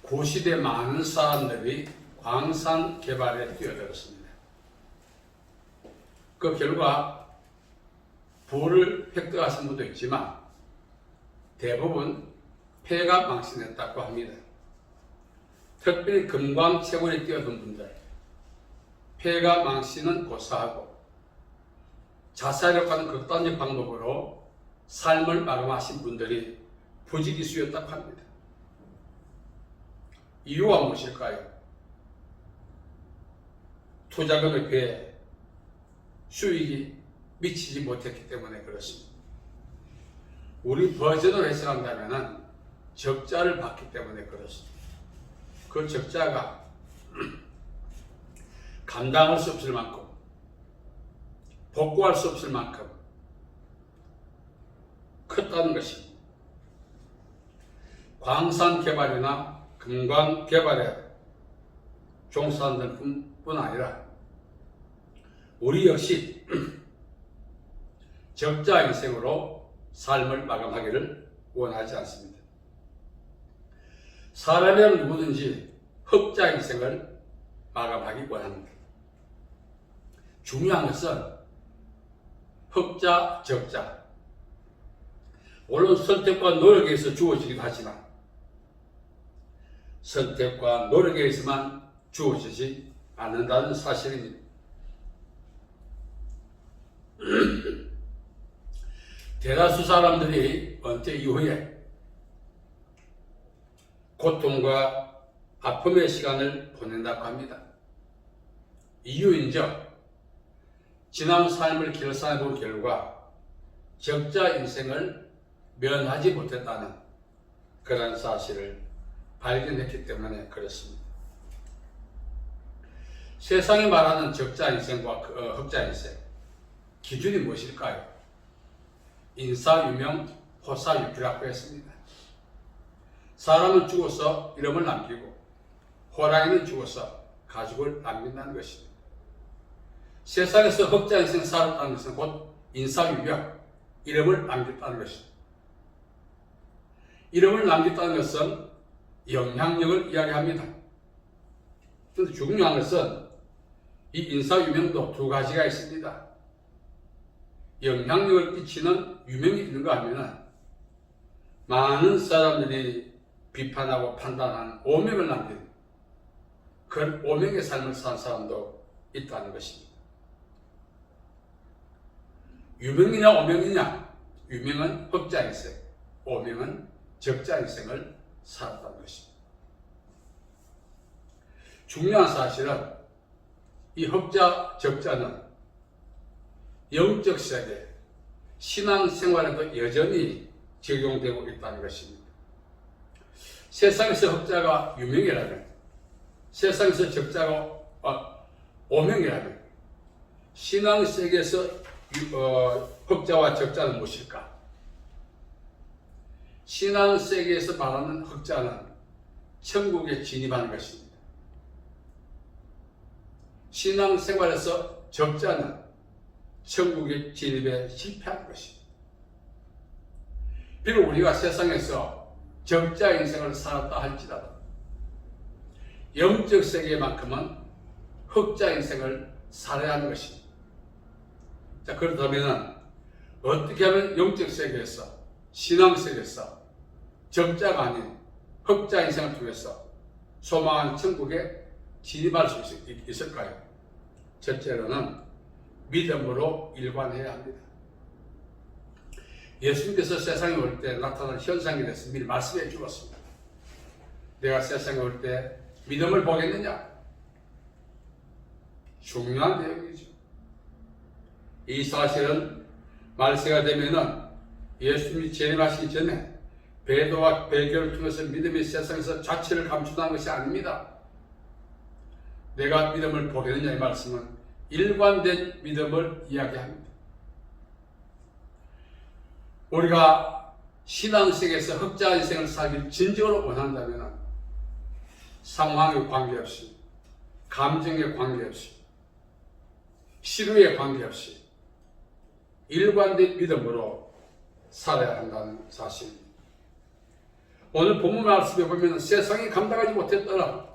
고시대 많은 사람들이 광산 개발에 뛰어들었습니다. 그 결과 부를 획득하신 분도 있지만 대부분 폐가 망신했다고 합니다. 특별히 금광 채굴에 뛰어든 분들, 폐가 망신은 고사하고 자살이라고 하는 극단적 방법으로 삶을 마감하신 분들이 부지기수였다고 합니다. 이유가 무엇일까요? 투자금에 비해 수익이 미치지 못했기 때문에 그렇습니다. 우리 버전으로 해석한다면 적자를 받기 때문에 그렇습니다. 그 적자가 감당할 수 없을 만큼, 복구할 수 없을 만큼 컸다는 것입니다. 광산 개발이나 금광 개발에 종사하는 뿐 아니라 우리 역시 적자 인생으로 삶을 마감하기를 원하지 않습니다. 사람이라면 누구든지 흑자 인생을 마감하기 원합니다. 중요한 것은 흑자, 적자, 물론 선택과 노력에 의해서 주어지기도 하지만 선택과 노력에 의해서만 주어지지 않는다는 사실입니다. 대다수 사람들이 은퇴 이후에 고통과 아픔의 시간을 보낸다고 합니다. 이유인즉 지난 삶을 결산해 본 결과 적자 인생을 면하지 못했다는 그런 사실을 발견했기 때문에 그렇습니다. 세상이 말하는 적자 인생과 흑자 인생, 기준이 무엇일까요? 인사유명, 호사유피라고 했습니다. 사람은 죽어서 이름을 남기고 호랑이는 죽어서 가죽을 남긴다는 것입니다. 세상에서 흑자 인생 살았다는 것은 곧 인사유명, 이름을 남겼다는 것입니다. 이름을 남겼다는 것은 영향력을 이야기합니다. 그런데 중요한 것은 이 인사유명도 두 가지가 있습니다. 영향력을 끼치는 유명이 있는가 하면 많은 사람들이 비판하고 판단하는 오명을 남긴 그런 오명의 삶을 산 사람도 있다는 것입니다. 유명이냐 오명이냐? 유명은 흑자 인생, 오명은 적자 인생을 살았다는 것입니다. 중요한 사실은 이 흑자, 적자는 영적 세계, 신앙생활에도 여전히 적용되고 있다는 것입니다. 세상에서 흑자가 유명이라면, 세상에서 적자가 오명이라면, 신앙세계에서 흑자와 적자는 무엇일까? 신앙세계에서 말하는 흑자는 천국에 진입하는 것입니다. 신앙생활에서 적자는 천국의 진입에 실패하는 것입니다. 비록 우리가 세상에서 적자 인생을 살았다 할지라도 영적 세계만큼은 흑자 인생을 살아야 하는 것입니다. 자, 그렇다면 어떻게 하면 영적 세계에서, 신앙 세계에서 적자가 아닌 흑자 인생을 통해서 소망한 천국에 진입할 수 있을까요? 첫째로는 믿음으로 일관해야 합니다. 예수님께서 세상에 올 때 나타난 현상에 대해서 미리 말씀해 주었습니다. 내가 세상에 올 때 믿음을 보겠느냐? 중요한 내용이죠. 이 사실은 말세가 되면은 예수님이 재림하시기 전에 배도와 배교를 통해서 믿음이 세상에서 자체를 감춘다는 것이 아닙니다. 내가 믿음을 보겠느냐 이 말씀은 일관된 믿음을 이야기합니다. 우리가 신앙세계에서 흑자 인생을 살기 진정으로 원한다면 상황에 관계없이, 감정에 관계없이, 시류에 관계없이 일관된 믿음으로 살아야 한다는 사실입니다. 오늘 본문 말씀에 보면 세상이 감당하지 못했더라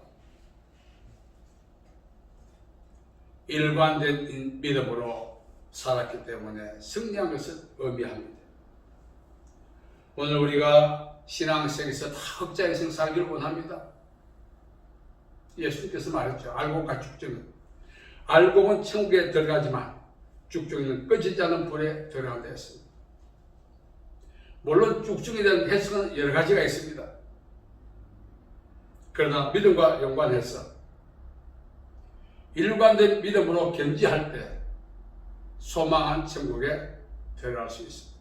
일관된 믿음으로 살았기 때문에 승리한 것을 의미합니다. 오늘 우리가 신앙생에서 다 흑자의 생 살기를 원합니다. 예수님께서 말했죠. 알곡과 죽정은 알곡은 천국에 들어가지만 죽정이는 꺼지지 않은 불에 들어간다 했습니다. 물론 죽정에 대한 해석은 여러 가지가 있습니다. 그러나 믿음과 연관해서 일관된 믿음으로 견지할 때 소망한 천국에 들어갈 수 있습니다.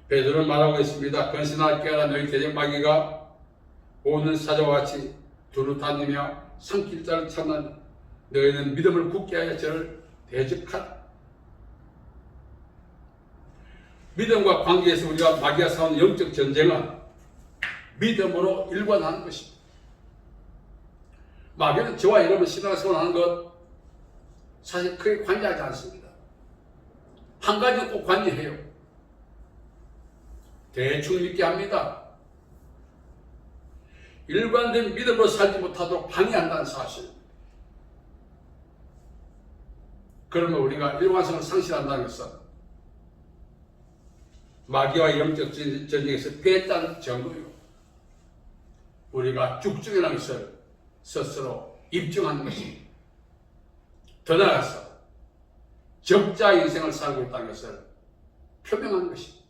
베드로는 말하고 있습니다. 근신하라 깨어라 너희 대적마귀가 오는 사자와 같이 두루 다니며 삼킬 자를 찾는 너희는 믿음을 굳게 하여 저를 대적하라. 믿음과 관계에서 우리가 마귀와 싸우는 영적 전쟁은 믿음으로 일관하는 것입니다. 마귀는 저와 여러분 신앙생활 하는 것 사실 크게 관여하지 않습니다. 한 가지 꼭 관여해요. 대충 믿게 합니다. 일관된 믿음으로 살지 못하도록 방해한다는 사실. 그러면 우리가 일관성을 상실한다는 것은 마귀와 영적 전쟁에서 패했다는 정도요. 우리가 죽중이라는 것을 스스로 입증하는 것입니다. 더 나아가서 적자 인생을 살고 있다는 것을 표명하는 것입니다.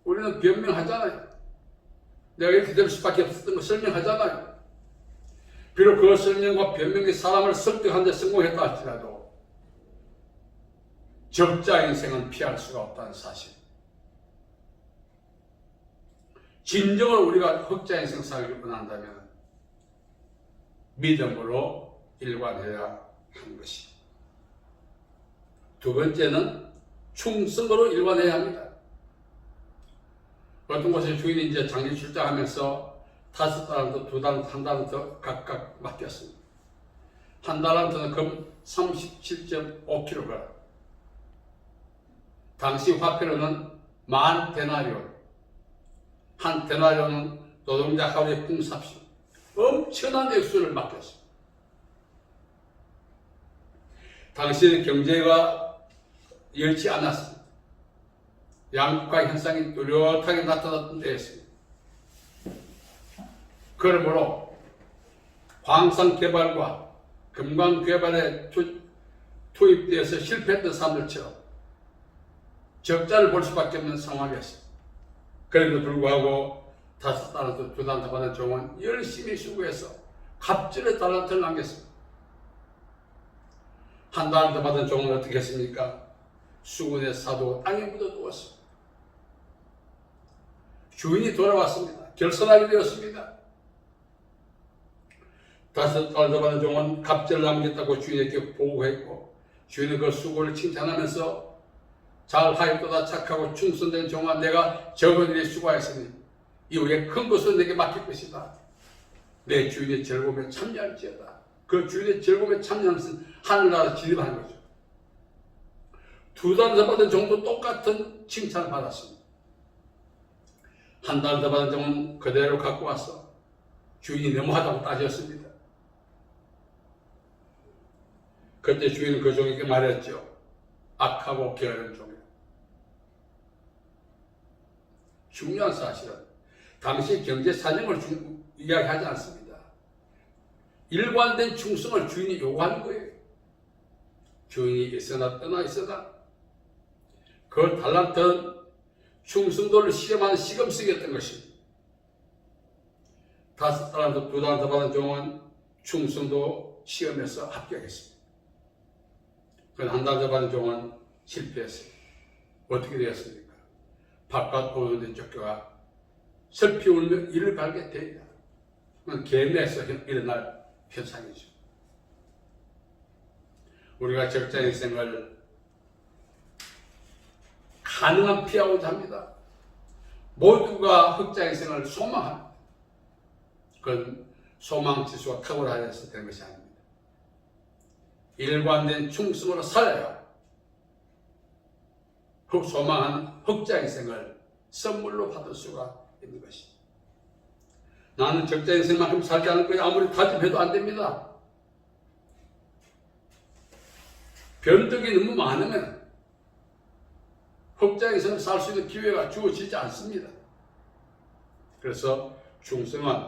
우리는 변명하잖아요. 내가 이렇게 될 수밖에 없었던 거 설명하잖아요. 비록 그 설명과 변명이 사람을 설득하는 데 성공했다 할지라도 적자 인생은 피할 수가 없다는 사실. 진정으로 우리가 흑자 인생 살기를 원한다면 믿음으로 일관해야 하는 것이. 두 번째는 충성으로 일관해야 합니다. 어떤 곳에 주인이 이제 장례 출장하면서 5달란트, 2달란트, 1달란트 각각 맡겼습니다. 1달란트는 금 37.5kg. 당시 화폐로는 10,000데나리온. 한 데나리온은 노동자 하루에 품삯이 엄청난 액수를 맡겼습니다. 당시에는 경제가 열지 않았습니다. 양극화 현상이 뚜렷하게 나타났던 때였습니다. 그러므로 광산 개발과 금광 개발에 투입되어서 실패했던 사람들처럼 적자를 볼 수밖에 없는 상황이었습니다. 그럼에도 불구하고 5달란트, 2달란트 받은 종은 열심히 수고해서 갑절의 달란트를 남겼습니다. 1달란트 받은 종은 어떻게 했습니까? 수군의 사도 땅에 묻어두었습니다. 주인이 돌아왔습니다. 결선하게 되었습니다. 5달란트 받은 종은 갑절을 남겼다고 주인에게 보고했고 주인은 그 수고를 칭찬하면서 잘하였도다 착하고 충성된 종아 내가 적은 일에 수고하였으니 이후에 큰 것을 내게 맡길 것이다. 내 주인의 즐거움에 참여할지어다. 그 주인의 즐거움에 참여하는 것은 하늘나라 진입하는 거죠. 2달란트 받은 종도 똑같은 칭찬을 받았습니다. 1달란트 받은 종은 그대로 갖고 와서 주인이 너무하다고 따졌습니다. 그때 주인은 그 종에게 말했죠. 악하고 게으른 종이요. 중요한 사실은 당시 경제 사정을 이야기하지 않습니다. 일관된 충성을 주인이 요구하는 거예요. 주인이 있으나 떠나 있으나 그 달란트는 충성도를 시험하는 시금석이었던 것입니다. 5달란트, 2달란트 받은 종은 충성도 시험에서 합격했습니다. 그런데 1달란트 받은 종은 실패했어요. 어떻게 되었습니까? 바깥 오는데 쫓겨가 슬피 울며 이를 갈게 됩니다. 그건 개내에서 일어날 현상이죠. 우리가 적자 인생을 가능한 피하고자 합니다. 모두가 흑자 인생을 소망합니다. 그건 소망 지수가 탁월하여서 되는 것이 아닙니다. 일관된 충성으로 살아야 소망한 흑자 인생을 선물로 받을 수가 있는 것입니다. 나는 적자 인생만큼 살지 않을 거야. 아무리 다짐해도 안 됩니다. 변덕이 너무 많으면 흑자 인생을 살 수 있는 기회가 주어지지 않습니다. 그래서 충성은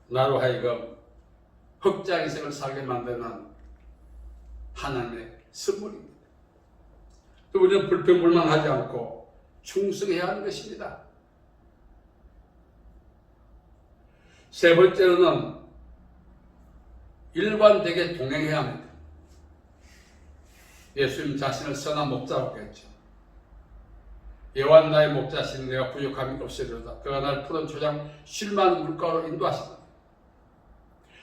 나로 하여금 흑자 인생을 살게 만드는 하나님의 선물입니다. 또 우리는 불평불만하지 않고 충성해야 하는 것입니다. 세 번째로는 일관되게 동행해야 합니다. 예수님 자신을 선한 목자라고 했죠. 여호와는 나의 목자시니 내가 부족함이 없으리로다. 그가 나를 푸른 초장 쉴 만한 물가로 인도하시다.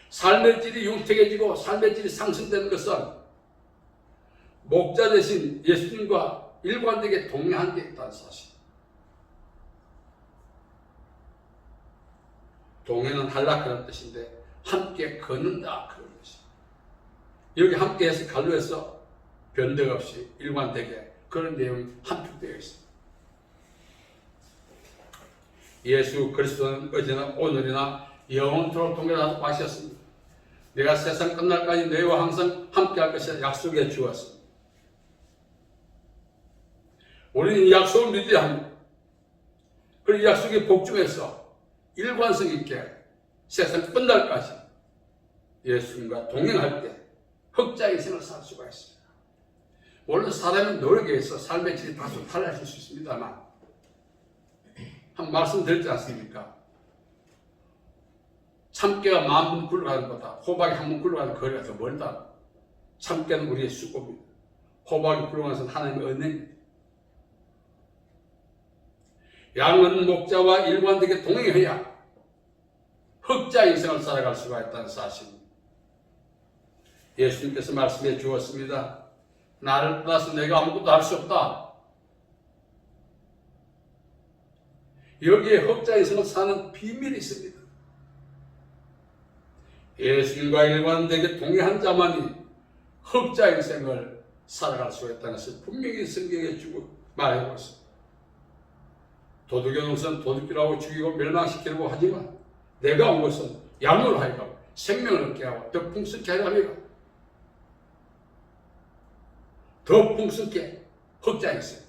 삶의 질이 윤택해지고 삶의 질이 상승되는 것은 목자 대신 예수님과 일관되게 동행한 게 있다는 사실. 동행은 하려 그런 뜻인데 함께 걷는다 그런 뜻입니다. 여기 함께해서 갈로에서 변덕 없이 일관되게 그런 내용이 함축되어 있습니다. 예수 그리스도는 어제나 오늘이나 영원토록 동행하도록 하셨습니다. 내가 세상 끝날까지 너희와 항상 함께할 것을 약속해 주었습니다. 우리는 이 약속을 믿어야 합니다. 그리고 이 약속에 복종해서 일관성 있게 세상 끝날까지 예수님과 동행할 때 흑자 인생을 살 수가 있습니다. 물론 사람의 노력에 의해서 삶의 질이 다소 달라질 수 있습니다만 한 말씀 드렸지 않습니까? 참깨가 10,000분 굴러가는 것보다 호박이 1번 굴러가는 거리가 더 멀다. 참깨는 우리의 수고입니다. 호박이 굴러가는 것은 하나님의 은혜입니다. 양은 목자와 일관되게 동행해야 흑자 인생을 살아갈 수가 있다는 사실입니다. 예수님께서 말씀해 주었습니다. 나를 떠나서 내가 아무것도 할 수 없다. 여기에 흑자 인생을 사는 비밀이 있습니다. 예수님과 일관되게 동행한 자만이 흑자 인생을 살아갈 수가 있다는 것을 분명히 성경에 주고 말하고 있습니다. 도둑의 농사는 도둑질하고 죽이고 멸망시키려고 하지만 내가 온 것은 양으로 하여금 생명을 얻게 하고 더 풍성케 하려 합니다. 더 풍성케 흑자 인생.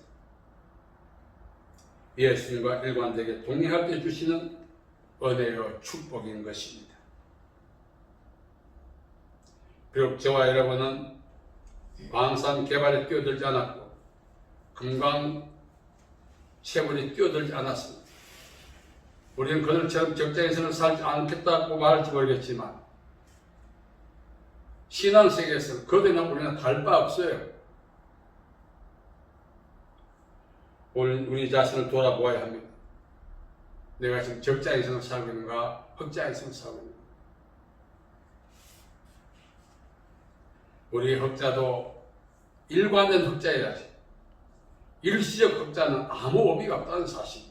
예수님과 일관되게 동행할 때 주시는 은혜요 축복인 것입니다. 비록 저와 여러분은 광산 개발에 뛰어들지 않았고 금강 채굴에 뛰어들지 않았습니다. 우리는 그들처럼 적자 인생을 살지 않겠다고 말할지 모르겠지만 신앙세계에서 그들이나 우리는 다를 바 없어요. 우리 자신을 돌아보아야 합니다. 내가 지금 적자 인생을 살고 있는가 흑자 인생을 살고 있는가. 우리 흑자도 일관된 흑자여야지. 일시적 흑자는 아무 의미가 없다는 사실.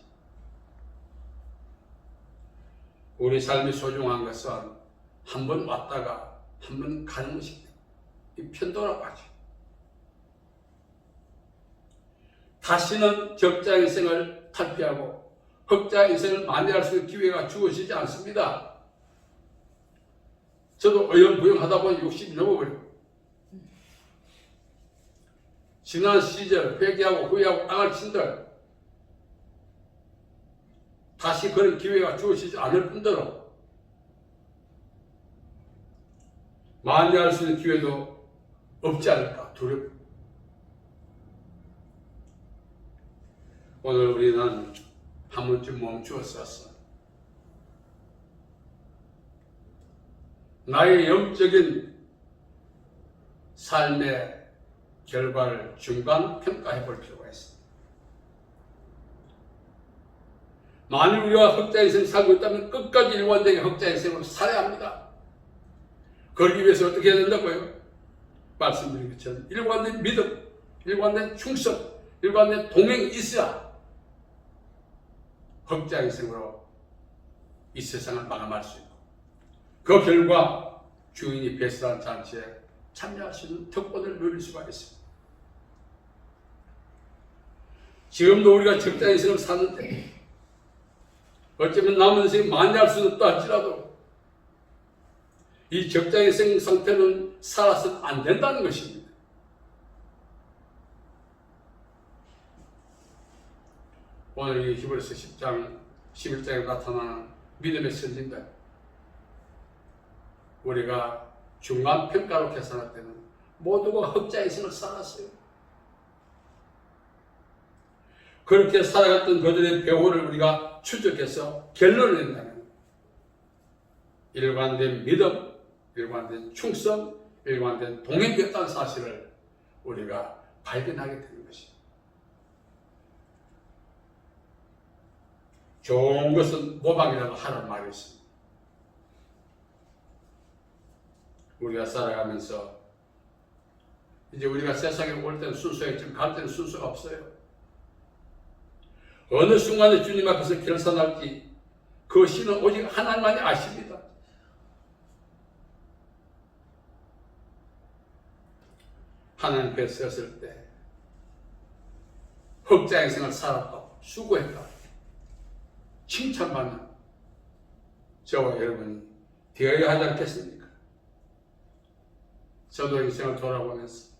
우리 삶이 소중한 것은 한 번 왔다가 한 번 가는 것입니다. 이 편도라고 하죠. 다시는 적자 인생을 탈피하고 흑자 인생을 만회할 수 있는 기회가 주어지지 않습니다. 저도 어영부영하다 보니 60이 넘어버리고 지난 시절 회개하고 후회하고 땅을 친들 다시 그런 기회가 주어지지 않을 뿐더러 만회할 수 있는 기회도 없지 않을까 두렵습니다. 오늘 우리는 한 번쯤 멈추었었어. 나의 영적인 삶의 결과를 중간 평가해 볼 필요가 있습니다. 만일 우리가 흑자 인생을 살고 있다면 끝까지 일관되게 흑자 인생으로 살아야 합니다. 그러기 위해서 어떻게 해야 된다고요? 말씀드린 것처럼 일관된 믿음, 일관된 충성, 일관된 동행이 있어야 흑자 인생으로 이 세상을 마감할 수 있고 그 결과 주인이 배설한 잔치에 참여할 수 있는 특권을 누릴 수가 있습니다. 지금도 우리가 적자 인생을 사는데 어쩌면 남은 인생이 만회할 수는 없다 할지라도 이 적자 인생 상태는 살아서는 안 된다는 것입니다. 오늘 이 히브리서 10장 11장에 나타나는 믿음의 선진들, 우리가 중간 평가로 계산할 때는 모두가 흑자 인생을 살았어요. 그렇게 살아갔던 그들의 배후를 우리가 추적해서 결론을 낸다면 일관된 믿음, 일관된 충성, 일관된 동행됐다는 사실을 우리가 발견하게 되는 것입니다. 좋은 것은 모방이라도 하라는 말이 있습니다. 우리가 살아가면서 이제 우리가 세상에 올 때는 순서였지만 갈 때는 순서가 없어요. 어느 순간에 주님 앞에서 결산할지 그 신은 오직 하나님만이 아십니다. 하나님 앞에 섰을 때 흑자 인생을 살았다, 수고했다, 칭찬받는 저와 여러분이 되어야 하지 않겠습니까? 저도 인생을 돌아보면서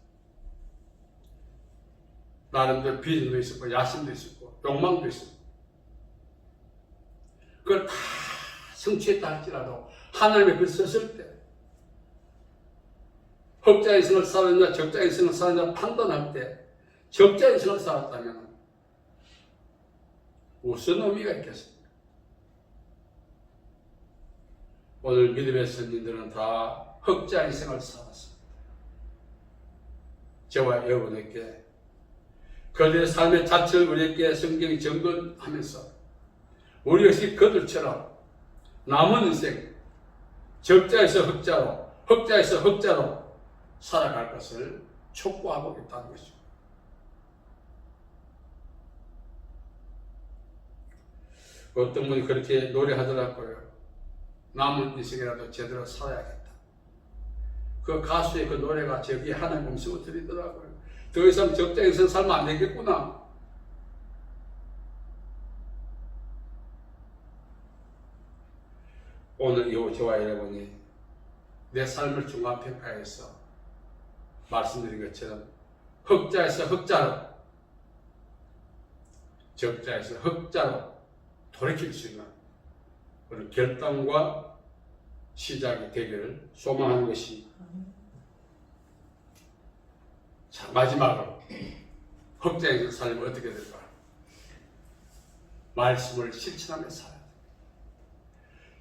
나름대로 비전도 있었고 야심도 있었고 욕망도 있었고 그걸 다 성취했다 할지라도 하나님 앞에 섰을 때 흑자 인생을 살았냐 적자 인생을 살았냐 판단할 때 적자 인생을 살았다면 무슨 의미가 있겠습니까? 오늘 믿음의 선진들은 다 흑자 인생을 살았습니다. 저와 여러분에게 그들의 삶의 자체를 우리에게 성경이 증거하면서 우리 역시 그들처럼 남은 인생 적자에서 흑자로, 흑자에서 흑자로 살아갈 것을 촉구하고 있다는 것이죠. 어떤 분이 그렇게 노래하더라고요. 남은 인생이라도 제대로 살아야겠다. 그 가수의 그 노래가 저기에 하나님 음성을 드리더라고요. 더 이상 적자 인생 살면 안 되겠구나. 오늘 저와 여러분이 내 삶을 중간평가해서 말씀드린 것처럼 흑자에서 흑자로, 적자에서 흑자로 돌이킬 수 있는 그런 결단과 시작이 되기를 소망하는 것이. 자, 마지막으로 흑자에서 살면 어떻게 될까? 말씀을 실천하며 살아야 돼.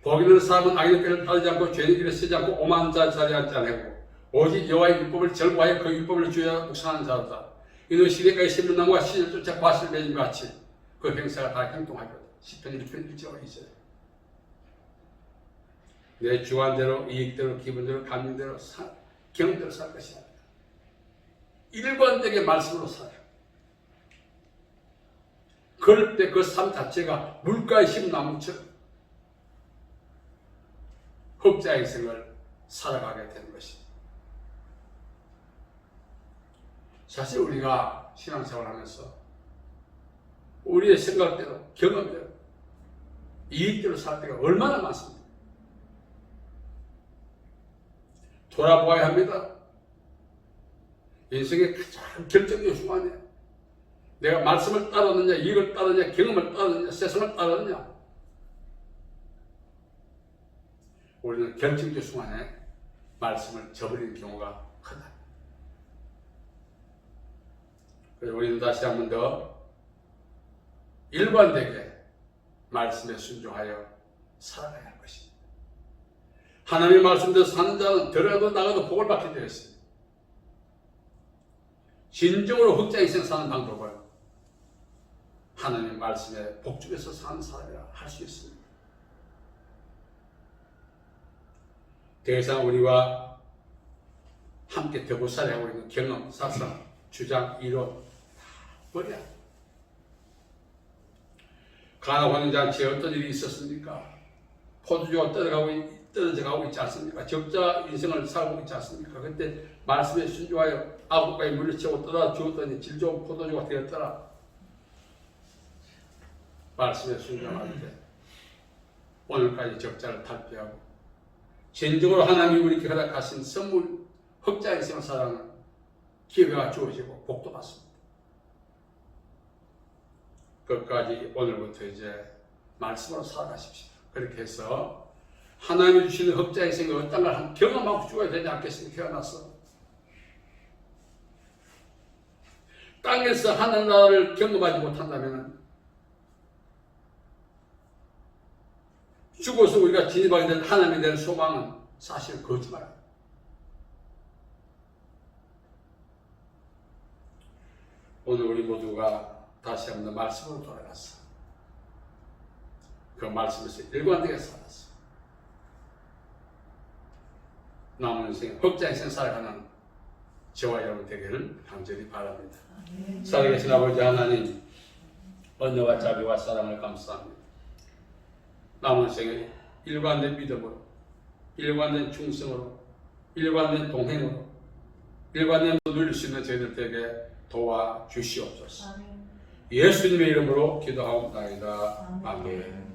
복 있는 사람은 악인의 꾀를 따르지 않고 죄의 길에 서지 않고 오만한 자 자리에 앉지 않고 오직 여호와의 율법을 절과하여 그 율법을 주여 묵상하는 자로다. 이는 시대가의 심는나무가 씨를 쫓아 과실을 맺은 것 같이 그 행사가 다 행동하리로다. 시편 1편 1절 2절. 내 주관대로, 이익대로, 기분대로, 감정대로, 경대로 살 것이야. 일관되게 말씀으로 살아요. 그럴 때 그 삶 자체가 물가에 심은 나무처럼 흑자 인생을 살아가게 되는 것입니다. 사실 우리가 신앙생활을 하면서 우리의 생각대로, 경험대로, 이익대로 살 때가 얼마나 많습니다. 돌아보아야 합니다. 인생의 가장 결정적인 순간이에요. 내가 말씀을 따르느냐, 이익을 따르느냐, 경험을 따르느냐, 세상을 따르느냐. 우리는 결정적 순간에 말씀을 저버리는 경우가 크다. 그래서 우리는 다시 한 번 더 일관되게 말씀에 순종하여 살아가야 할 것입니다. 하나님의 말씀대로 사는 자는 들어도 나가도 복을 받게 되어 있습니다. 진정으로 흑자 인생 사는 방법을 하나님의 말씀에 복중에서 사는 사람이라 할 수 있습니다. 더 이상 우리와 함께 더불살이하고 있는 경험, 사상, 주장, 이론 다 버려야 합니다. 가나 혼인잔치에 어떤 일이 있었습니까? 포도주가 떨어져가고 있지 않습니까? 적자 인생을 살고 있지 않습니까? 그때 말씀에 순종하여 아구까지 물리치고 떠나 죽었더니 질 좋은 포도주가 되었더라. 말씀에 순종할 때 오늘까지 적자를 탈피하고 진정으로 하나님이 우리에게 허락하신 선물 흑자의 생사랑은 기회가 주어지고 복도 받습니다. 끝까지 오늘부터 이제 말씀으로 살아가십시다. 그렇게 해서 하나님이 주시는 흑자의 생을 어떤 걸 경험하고 죽어야 되지 않겠습니까? 태어나서 땅에서 하나님 나라를 경험하지 못한다면 죽어서 우리가 진입하게 된 하나님에 대한 소망은 사실 거짓말입니다. 오늘 우리 모두가 다시 한번 말씀으로 돌아갔어. 그 말씀에서 일관되게 살았어. 남은 인생, 흑자 인생 살아가는 저와 여러분 되기를 간절히 바랍니다. 살아계신 아버지 하나님, 은혜와 자비와 사랑을 감사합니다. 남은 생에 일관된 믿음으로, 일관된 충성으로, 일관된 동행으로, 일관된 누릴 수 있는 저희들에게 도와주시옵소서. 예수님의 이름으로 기도하옵나이다. 아멘.